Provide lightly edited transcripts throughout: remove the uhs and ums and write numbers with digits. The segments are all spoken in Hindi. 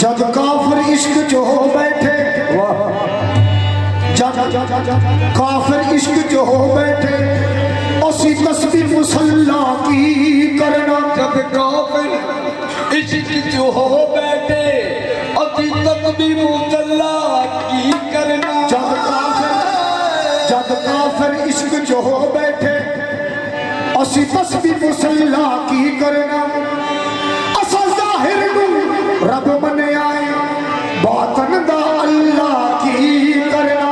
जद काफिर इश्क जो हो बैठे, जद काफिर इश्क जो हो बैठे, उसी तस्बीह मुसल्ला की करना। जब काफिर इश्क जो हो बैठे, उसी तस्बीह मुसल्ला की करना। जद काफिर इश्क जो हो बैठे, उसी तस्बीह मुसल्ला की करना। असा जाहिर नू रब मने आए, बातन दा अल्लाह की करना।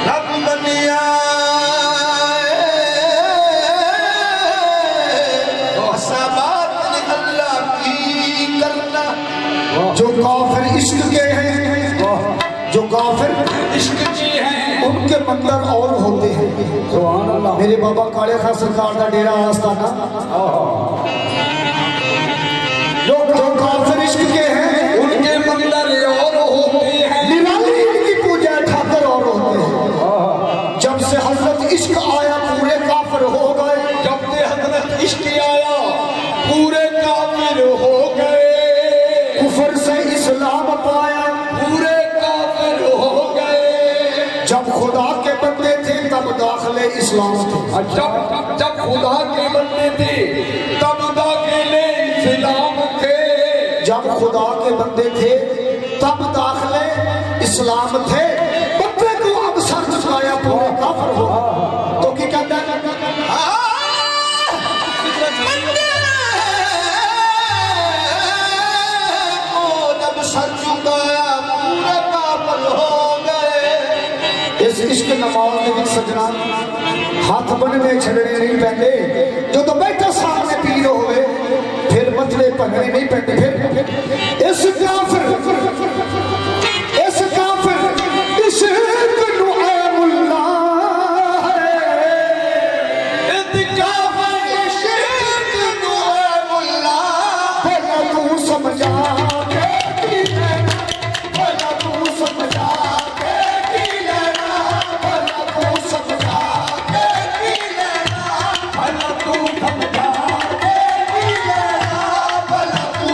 रब मने आए, असा बातन अल्लाह की करना। जो काफिर इश्क के हैं, जो काफिर इश्क की है, उनके मंदिर और होते हैं। सुभान अल्लाह। मेरे बाबा काले खां सरकार का डेरा आस्ताना, जो काफिर इश्क के हैं उनके मंदिर और होते हैं। निराली इनकी पूजा ठाकर और होते हैं। जब से हजरत इश्क आया पूरे काफिर हो गए। जब से हजरत इश्क आया पूरे काफिर हो गए। कुफर से इस्लाम पाया, पूरे काफिर हो गए। जब खुदा के बंदे थे तब दाखिले इस्लाम थे। जब खुदा के बंदे थे तब दाखिले इस्लाम थे। जब खुदा के बंदे थे तब दाखिले इस्लाम थे। बंदे को अब सर झुकाया पूरे काफिर हो। तो क्या कहता है? जब सर झुकाया पूरे काफिर हो गए। इस इश्क नमाज में भी सजना हाथ बनने छड़ने नहीं पैंदे। जो तो बैठा सामने पीर होवे फिर मतले भनने नहीं पैंदे। फिर इस काफिर इश्क नू ऐ मुल्ला है। इस काफिर इश्क नू ऐ मुल्ला, भला तू समझा के की लेना, भला तू समझा के की लेना, भला तू समझा के की लेना, भला तू समझा के की लेना, भला तू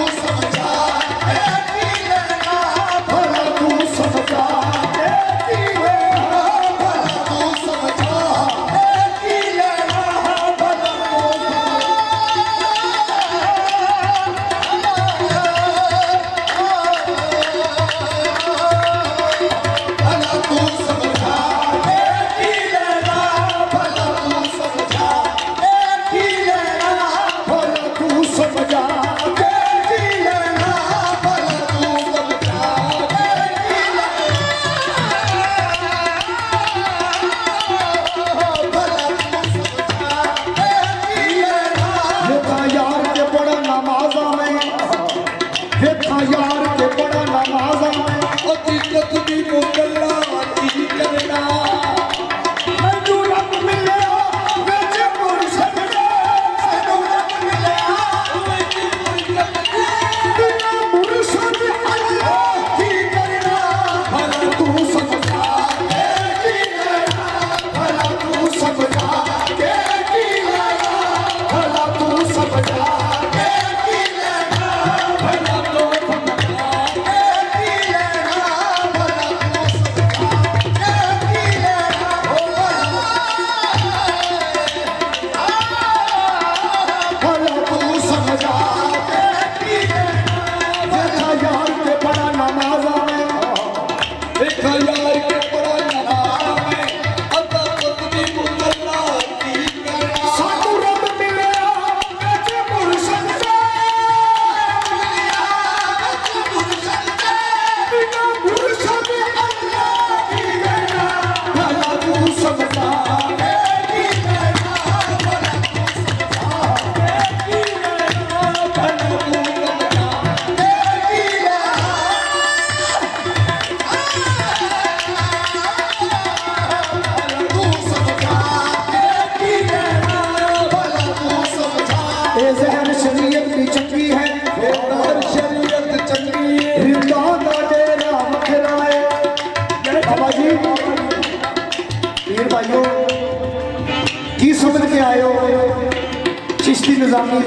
चिश्ती निजामी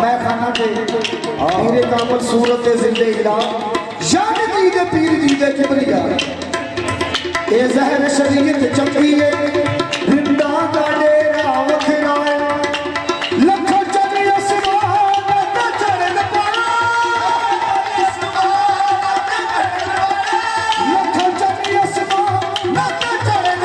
मैं खाना के पीरे कामल सूरत जिंदे इला याद की दे पीर जी दे किबरिया ए जहर शरीयत चंगी है रिंदा का डेरा वखरा लखों चढ़े आसमान ते चढ़न लखों चढ़े आसमान ते चढ़न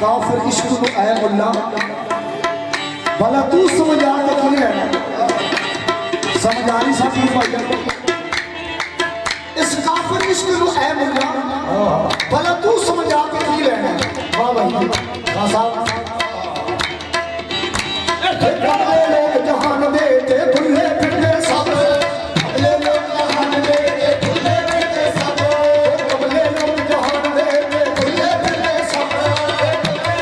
काफिर इश्क को ऐ मुल्ला भला तू समझ आ के की रहना समझ आ नहीं सकती इस काफिर इश्क को ऐ मुल्ला भला तू समझ आ के की रहना वाह भाई हां साहब कमले लोग जहान दे ते भुल्ले फिरदे सब कमले लोग जहान दे ते भुल्ले फिरदे सब कमले लोग जहान दे ते भुल्ले फिरदे सब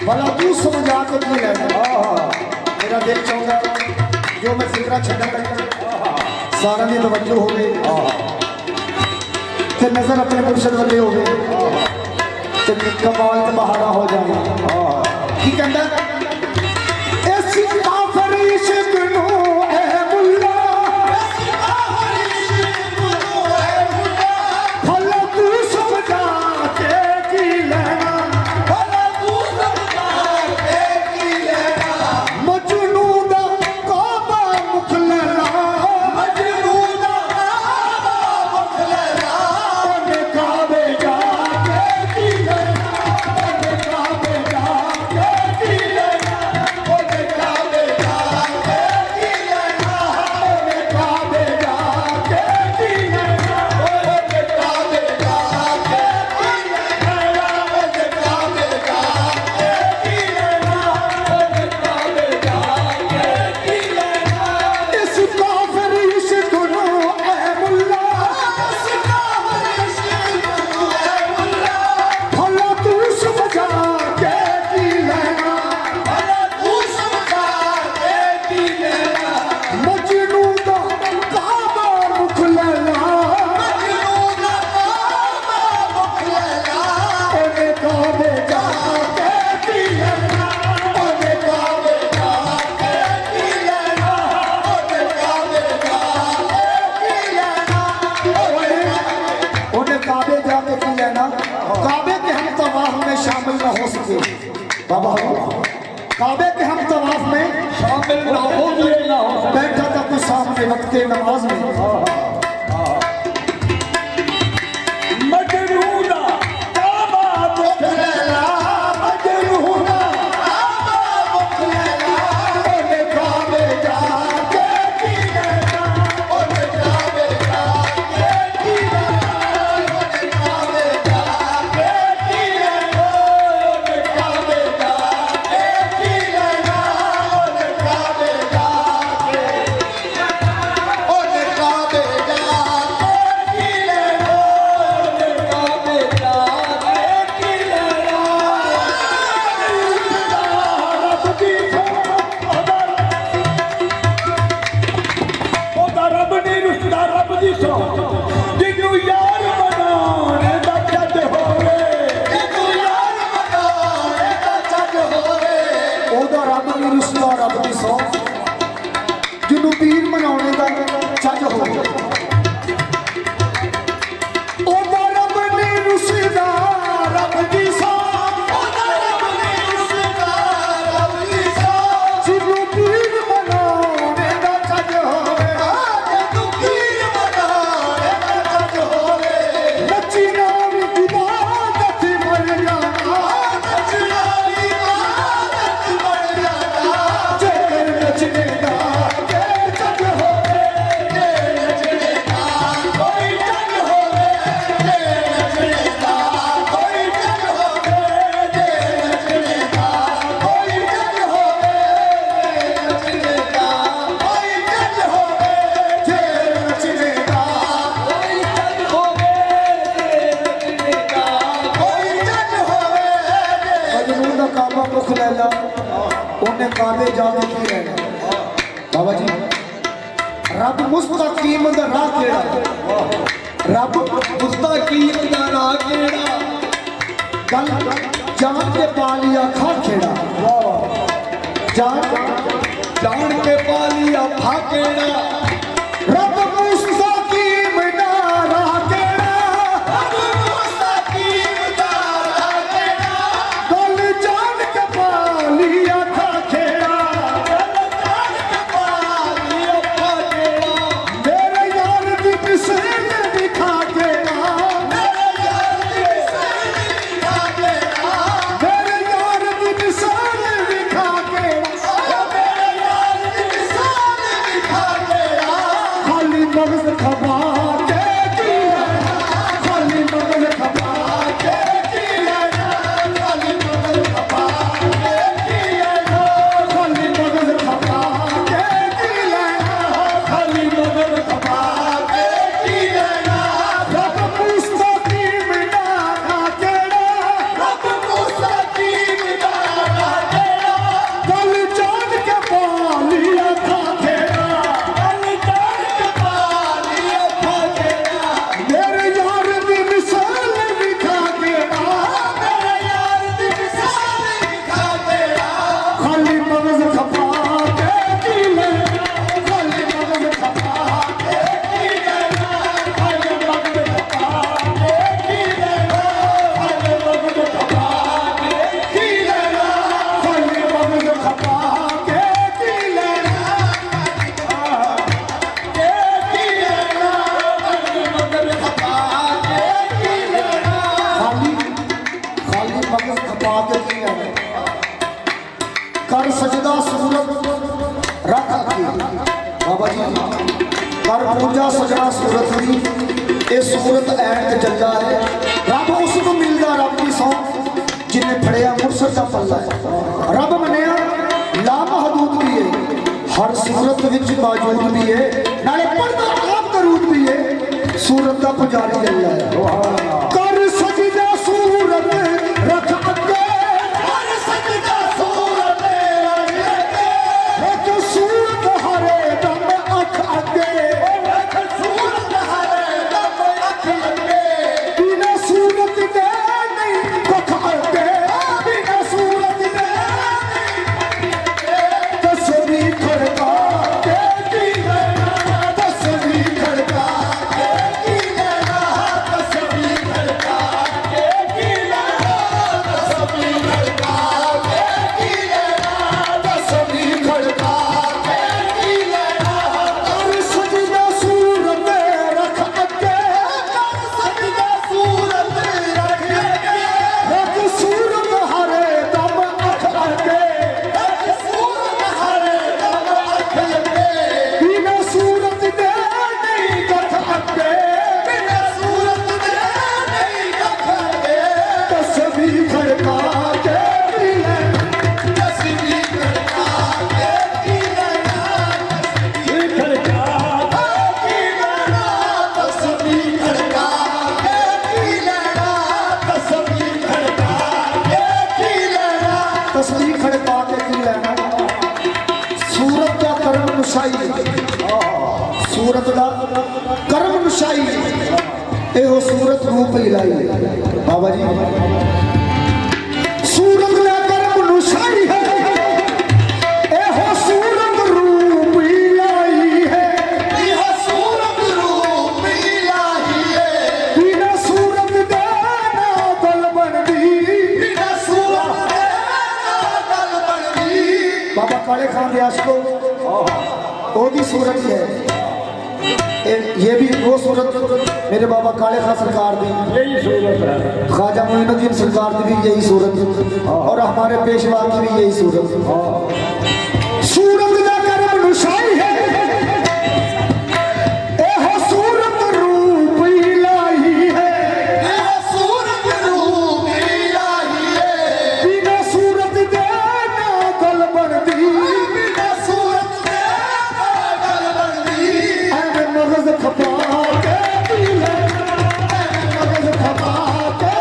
भला तू समझा के की लेना मेरा दिल चाहता जो मैं फिक्रा छड़ा लगा सारा दी तवज्जो हो गई ते नजर अपने मुर्शद वाले हो गए ते कमाल ते बहारा हो जाए की कहंदा ऐसी काफिर इश्क नु ऐ मुल्ला भला तू समझा के की लेना बाबा काबे के हम तवाफ में शामिल ना हो बैठा था कुछ सामने वक्त नमाज में मजनूना काबा मुखलला मजनूना काबा मुखलला ओने काबे जाके की लेना ओने काबे जाके की लेना ओने काबे जाके की लेना ओने काबे जाके की लेना ओने काबे जाके ओने काबे ला उन्हें कादे जाके की रहना बाबा जी रब मुस्तकीम दा राह केड़ा रब मुस्तकीम दा राह केड़ा गल जान के पालिया खा खेड़ा जान के पालिया खा केड़ा रब मुस्तकीम दा राह केड़ा गल जान के पालिया खा खेड़ा मेरे यार दी मिसाल दिखा केड़ा मेरे यार दी मिसाल दिखा केड़ा खाली मगज खपा के जी खाली मगज खपा के जी खाली मगज खपा के जी खाली मगज खपा के जी खाली मगज खपा के जी रब मुस्तकीम दा राह केड़ा रब मुस्तकीम दा राह केड़ा गल जान के पालिया खा खेड़ा मेरे यार दी मिसाल दिखा केड़ा खाली मगज खपा के जी खाली मगज खपा के जी खाली मगज खपा के जी खाली मगज खपा के जी खाली मगज खपा के जी खाली खाली मगज खपा के की कर सजदा सूरत रख के बाबा जी कर पूजा सजना सूरत दी ये सूरत ऐन जल्ला है रब उस को मिलदा रब की सौ जिन्हें फड़िया मुर्शद का पल्ला है रब मनिया ला महदूद भी है हर सूरत विच मौजूद भी है नाले पढ़दा आप दरूद भी है सूरत का पुजारी जल्ला है कर सजदा सूरत रख अगे कर सजदा सूरत रख सूरत हरे दम अख अगे सूरत हरे दम अख अगे बिना सूरत दे नहीं कख अगे बिना सूरत दे तस्वीर खड़का के जी तस्वीर खड़का के जी तस्वीर खड़का के जी तस्वीर खड़का के जी तस्वीर खड़का के जी और सजदा सूरत रख अगे कर सजदा सूरत रख अगे रख सूरत हरे दम अख अगे रख सूरत हरे दम अख अगे बिना सूरत दे नहीं कथ अगे बिना सूरत दे नहीं कथ अगे तस्वीर खड़का के जी तस्वीर खड़का के जी तस्वीर खड़का तस्वीर खड़का के जी तस्वीर खड़का के जी तस्वीर खड़का के जी लेना सूरत का कर्म नुशाई सूरत का कर्म नुशाई एहो सूरत रूप इलाई बाबा जी सूरत का कर्म नुशाई है एहो सूरत रूप इलाई है एहो सूरत रूप इलाई है बिना सूरत दे ना गल बनदी बिना सूरत दे ना गल बनदी बाबा काले खान दे आशको ओदी सूरत ही है ये भी वो सूरत मेरे बाबा काले खान सरकार दी यही सूरत है। ख्वाजा मोइनुद्दीन सरकार की भी यही सूरत और हमारे पेशवा की भी यही सूरत सूरत का कर्म नुशाई है एहो सूरत रूप इलाही है एहो सूरत रूप इलाही है बिना सूरत दे ना गल बनदी बिना सूरत दे ना गल बनदी ऐ मगज खपा के मगज खपा के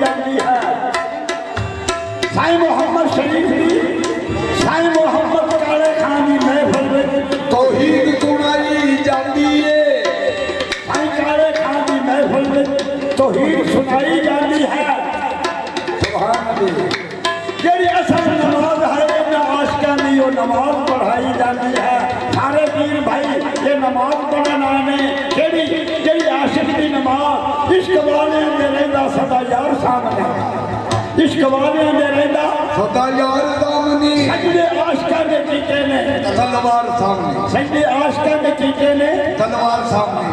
जाती है। साईं मोहम्मद शरीफ दी साईं मोहम्मद काले खान की महफिल में तौहीद सुनाई जाती है। साईं काले खान की महफिल में तौहीद सुनाई जाती है। जेड़ी असल नमाज है आशिका दी वो नमाज पढ़ाई जाती है। सारे पीर भाई ये नमाज पढ़ना ने जेड़ी जेड़ी आशिक दी नमाज इश्क वाले दे रहंदा सदा यार सामने इश्क वाले दे रहंदा सदा यार सामने सजदे आशिका दे कीते ने तलवार सामने सजदे आशिका दे कीते ने तलवार सामने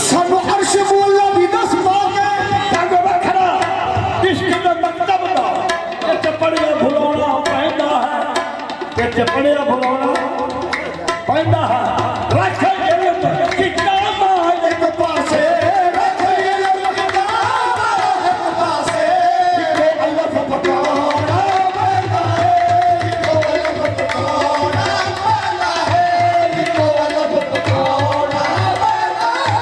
सानू अर्श मौला दी दस पाके जग वखरा इश्क दा मकतब दा इच पढ़िया भुलाउणा पैंदा है इच पढ़िया भुलाउणा पैंदा है। रख इल्म किताबा एक पासे रख इल्म किताबा एक पासे इको अल्लाह पकाना पैदा है इको अल्लाह पकाना पैदा है इको अल्लाह पकाना पैदा है।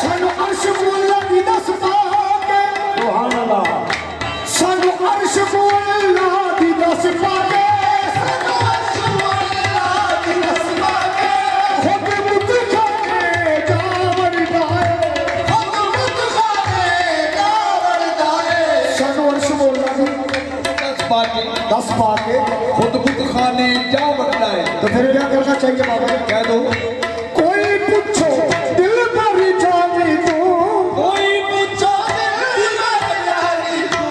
सानू अर्श मौला दी दस पाके सुभान अल्लाह सानू अर्श मौला दी दस पाके सानू अर्श मौला दी दस पाके खुद मुत खाने जावर दाए खुद मुत खाने जावर दाए सानू अर्श मौला दी दस पाके खुद बुत खाने जा बनता है। तो फिर क्या करना चाहिए बाबा? कह दो कोई पूछो दिल पर जानी तू कोई पूछो दिल पर जानी तू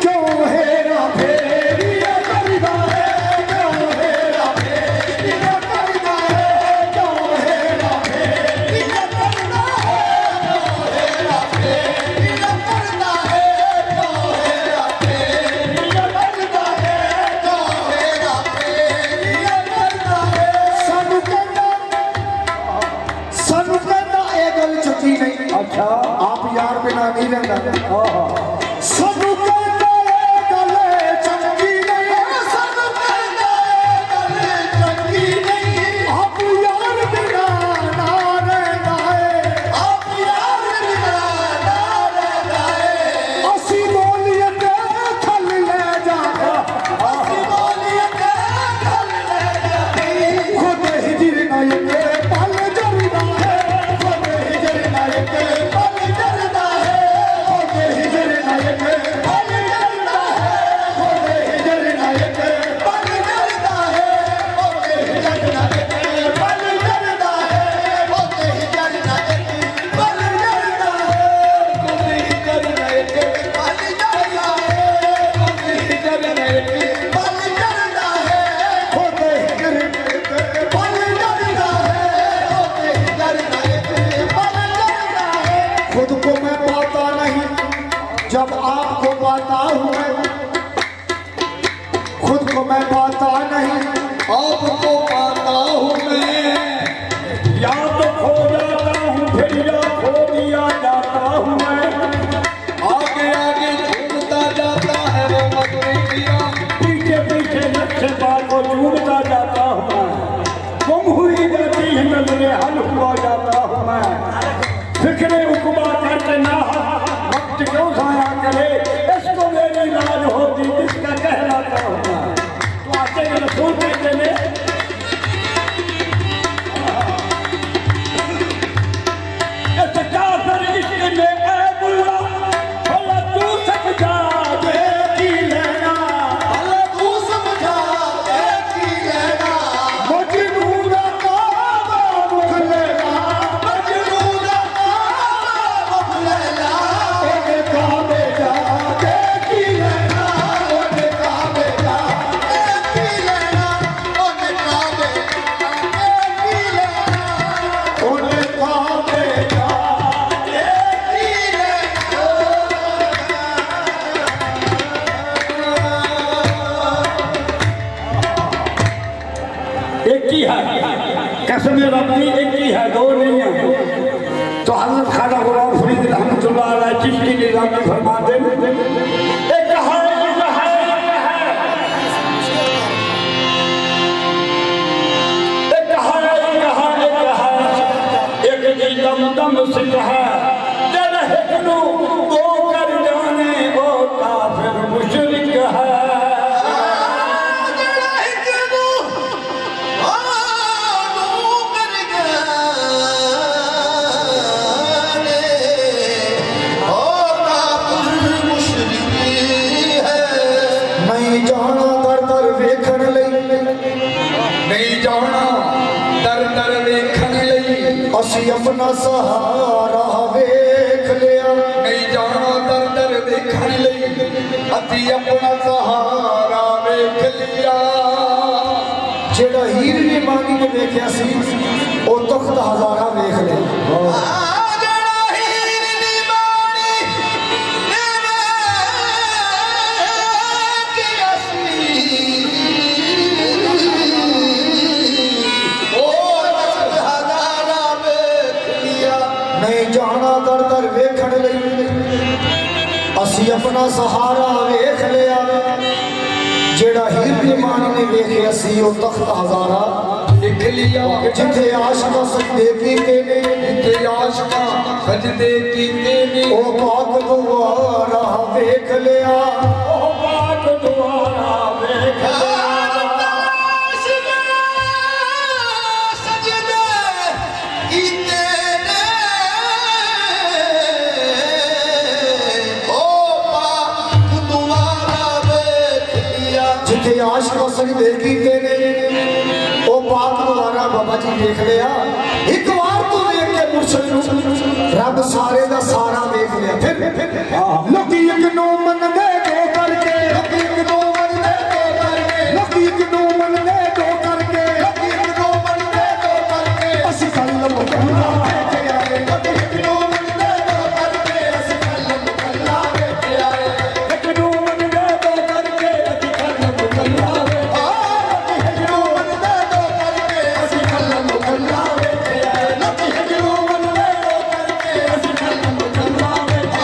क्यों हेरा फेरिया करदा है क्यों हेरा फेरिया करदा है क्यों हेरा फेरिया करदा है क्यों हेरा फेरिया करदा है क्यों हेरा फेरिया करदा है क्यों हेरा फेरिया करदा है। सानू कहना ये गल चुकी नहीं। अच्छा आप यार बिना नहीं रहता। हाँ सानू कहना ये गल चुकी नहीं सानू कहना ये गल चुकी नहीं। आप यार बिना ना रहता है आप यार बिना ना रहता है। असी बोलिए थल ले जा असी बोलिए थल ले जा खुद हिजर नायके पल जरदा है खुद हिजर नायके पल जरदा है खुद हिजर नायके पल जरदा है खुद हिजर नायके पल जरदा है खुद हिजर नायके पल जरदा है खुद हिजर नायके पल जरदा है खुद हिजर नायके पल जरदा है खुद हिजर नायके पल जरदा है खुद हिजर नायके पल जरदा है खुद हिजर नायके पल जरदा है। खुद को मैं पाता नहीं जब आपको पाता हूँ मैं खुद को मैं पाता नहीं आपको पाता हूँ मैं या तो खो जाता हूँ फिर या खो दिया जाता हूँ मैं आगे आगे झूमता जाता है वो मगरिबिया पीछे पीछे नक्शे पार को चूमता जाता हूँ मैं गुम हुई जाती है नजरे हल हुआ जाता हूँ मैं फिक्रे उकबा करके ना वक्त क्यों जाया करे इसको मेरी लाज होती इसका कहलाता हूँ मैं। तो आते हैं रसूल कहते ने इस काफिर इश्क में ऐ बुल्ला भला तू समझा देखी लेना भला तू समझा देखी लेना मजनू का काबा मुख लेना मजनू का काबा मुख लेना ओके काबे जा देखी लेना ओके काबे जा देखी लेना ओके काबे जा देखी लेना ओके काबे जा देखी एक ही है कसम रब्बी एक ही है दो नहीं है। तो हजरत खाजा गुलाम फरीद रहमतुल्लाह अलैह चिश्ती निजामी फरमाते एक है एक जी दम दम सिख है जब हिकनू गो कर जाने ਅਸੀਂ ਆਪਣਾ ਸਹਾਰਾ ਵੇਖ ਲਿਆ ਨਹੀਂ ਜਾਣਾ ਦਰ ਦਰ ਵੇਖਣ ਲਈ ਅਸੀਂ ਆਪਣਾ ਸਹਾਰਾ ਵੇਖ ਲਿਆ ਜਿਹੜਾ ਹੀਰ ਨੇ ਮਾਨੀ ਨੇ ਵੇਖਿਆ ਸੀ ਉਹ ਤਖਤ ਹਜ਼ਾਰਾ ਵੇਖ ਲਿਆ ਨਹੀਂ ਜਾਣਾ ਦਰ ਦਰ ਵੇਖਣ ਲਈ ਅਸੀਂ ਆਪਣਾ ਸਹਾਰਾ ਵੇਖ ਲਿਆ ਜਿਹੜਾ ਹੀਰ ਦੀ ਮਾਂ ਨੇ ਵੇਖਿਆ ਸੀ ਉਹ ਤਖਤ ਹਜ਼ਾਰਾ ਲਿਖ ਲਿਆ ਜਿੱਥੇ ਆਸ਼ਕਾਂ ਸਜਦੇ ਕੀਤੇ ਨੇ ਜਿੱਥੇ ਆਸ਼ਕਾਂ ਸਜਦੇ ਕੀਤੇ ਨੇ ਉਹ ਪਾਕ ਦੁਆਰਾ ਵੇਖ ਲਿਆ ਉਹ ਬਾਤ ਦੁਆਰਾ ਵੇਖ ਲਿਆ ਜਿੱਥੇ ਆਸ਼ਕਾਂ ਸਜਦੇ ਕੀਤੇ ਨੇ ਉਹ ਪਾਕ ਦੁਆਰਾ ਬਾਬਾ ਜੀ ਵੇਖ ਲਿਆ ਇੱਕ ਵਾਰ ਤੂੰ ਵੇਖ ਕੇ ਮੁਰਸ਼ਦ ਨੂੰ ਰੱਬ ਸਾਰੇ ਦਾ ਸਾਰਾ ਵੇਖ ਲਿਆ ਫਿਰ ਲੋਕੀ ਇੱਕ ਨੂੰ ਮੰਨਦੇ ਦੋ ਕਰਕੇ ਲੋਕੀ ਇੱਕ ਨੂੰ ਮੰਨਦੇ ਦੋ ਕਰਕੇ ਲੋਕੀ ਇੱਕ ਨੂੰ ਮੰਨਦੇ ਦੋ ਕਰਕੇ ਲੋਕੀ ਇੱਕ ਨੂੰ ਮੰਨਦੇ ਦੋ ਕਰਕੇ ਅਸੀਂ ਕਲਮ ਮੁਕੱਲਾ ਵੇਖ ਆਏ ਲੋਕੀ ਇੱਕ ਨੂੰ ਮੰਨਦੇ ਦੋ ਕਰਕੇ ਅਸੀਂ ਕਲਮ ਮੁਕੱਲਾ ਵੇਖ ਆਏ ਇੱਕ ਨੂੰ ਮੰਨਦੇ ਦੋ ਕਰਕੇ ਅਸੀਂ ਕਲਮ ਮੁਕੱਲਾ ਵੇਖ ਲੋਕੀ ਇੱਕ ਨੂੰ ਮੰਨਦੇ ਦੋ ਕਰਕੇ ਅਸੀਂ ਕਲਮ ਮੁਕੱਲਾ ਵੇਖ ਆਏ ਲੋਕੀ ਇੱਕ ਨੂੰ ਮੰਨਦੇ ਦੋ ਕਰਕੇ ਅਸੀਂ ਕਲਮ ਮੁਕੱਲਾ ਵੇਖ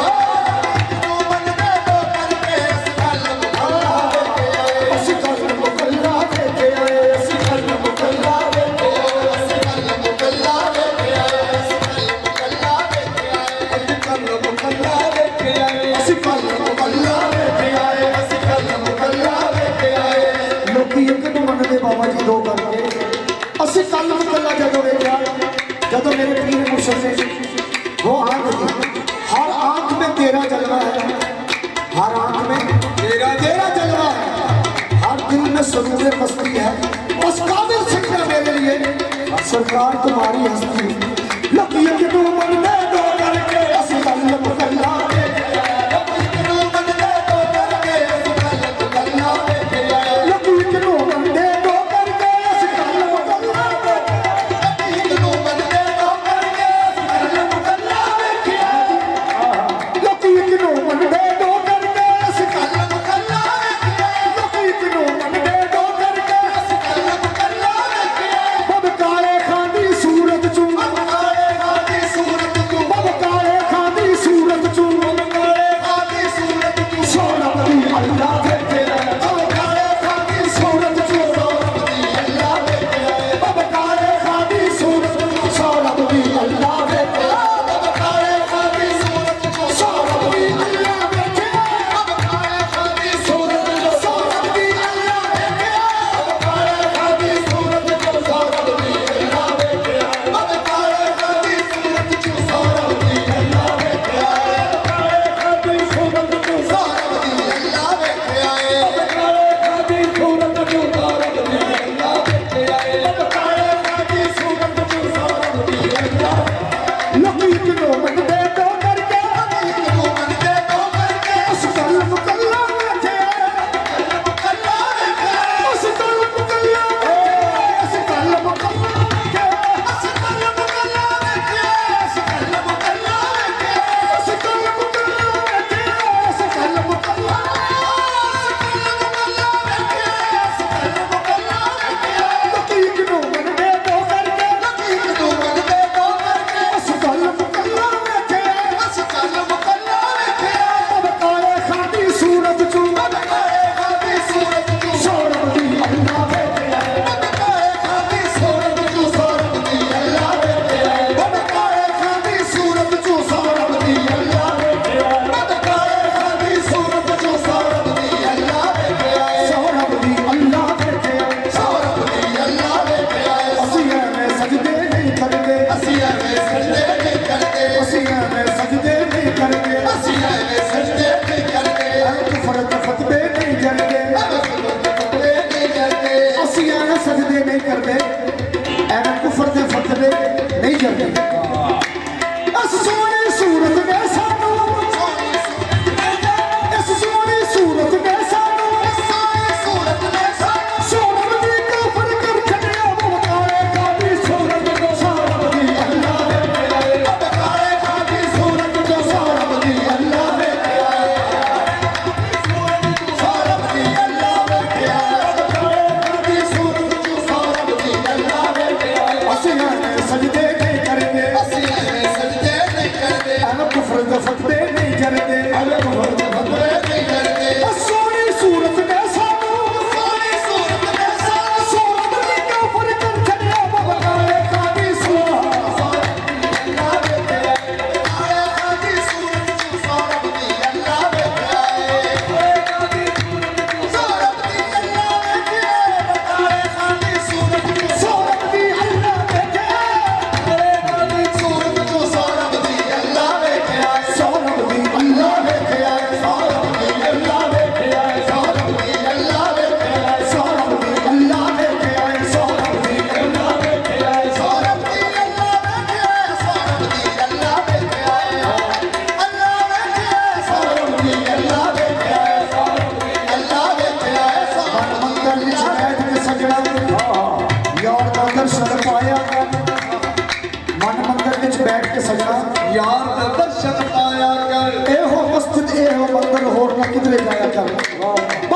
ਅਸੀਂ ਕਲਮ ਮੁਕੱਲਾ ਵੇਖ ਆਏ ਅਸੀਂ ਕਲਮ ਮੁਕੱਲਾ ਵੇਖ ਆਏ ਅਸੀਂ ਕਲਮ ਮੁਕੱਲਾ ਵੇਖ ਆਏ ਅਸੀਂ ਕਲਮ ਮੁਕੱਲਾ ਵੇਖ ਆਏ ਅਸੀਂ ਕਲਮ ਮੁਕੱਲਾ ਵੇਖ ਆਏ ਅਸੀਂ ਕਲਮ ਮੁਕੱਲਾ ਵੇਖ ਆਏ ਲੋਕੀ ਇੱਕ ਨੂੰ ਮੰਨਦੇ ਬਾਬਾ ਜੀ ਦੋ ਕਰਕੇ ਅਸੀਂ ਕਲਮ ਮੁਕੱਲਾ ਜਦੋਂ ਵੇਖਿਆ ਜਦੋਂ ਮੇਰੇ ਪੀਰ ਮੁਰਸ਼ਦ ਨੇ वो आंख थी हर आंख में तेरा जलवा है हर आंख में तेरा जलवा है हर दिल में सुरूर मस्ती है बस काबिल सिखना मेरे लिए सरकार तुम्हारी हस्ती लकी के तू मन में दो करके असि कलम मुकल्ला लकी के तू मन में दो करके असि कलम मुकल्ला लकी के तू मन में दो करके असि कलम मुकल्ला लकी के तू मन में दो करके असि कलम मुकल्ला ਲੋਕੀ ਇੱਕ ਨੂੰ ਮੰਨਦੇ ਦੋ ਕਰਕੇ ਅਸੀਂ ਕਲਮ ਮੁਕੱਲਾ ਵੇਖਿਆ ਲੋਕੀ ਇੱਕ ਨੂੰ ਮੰਨਦੇ ਦੋ ਕਰਕੇ ਅਸੀਂ ਕਲਮ ਮੁਕੱਲਾ ਵੇਖਿਆ ਬਦ ਕਾਲੇ ਖਾਂ ਦੀ ਸੂਰਤ ਚੋਂ ਇਹ ਮੰਦਰ ਹੋਰ ਨਾ ਕਿਧਰੇ ਜਾਇਆ ਕਰ।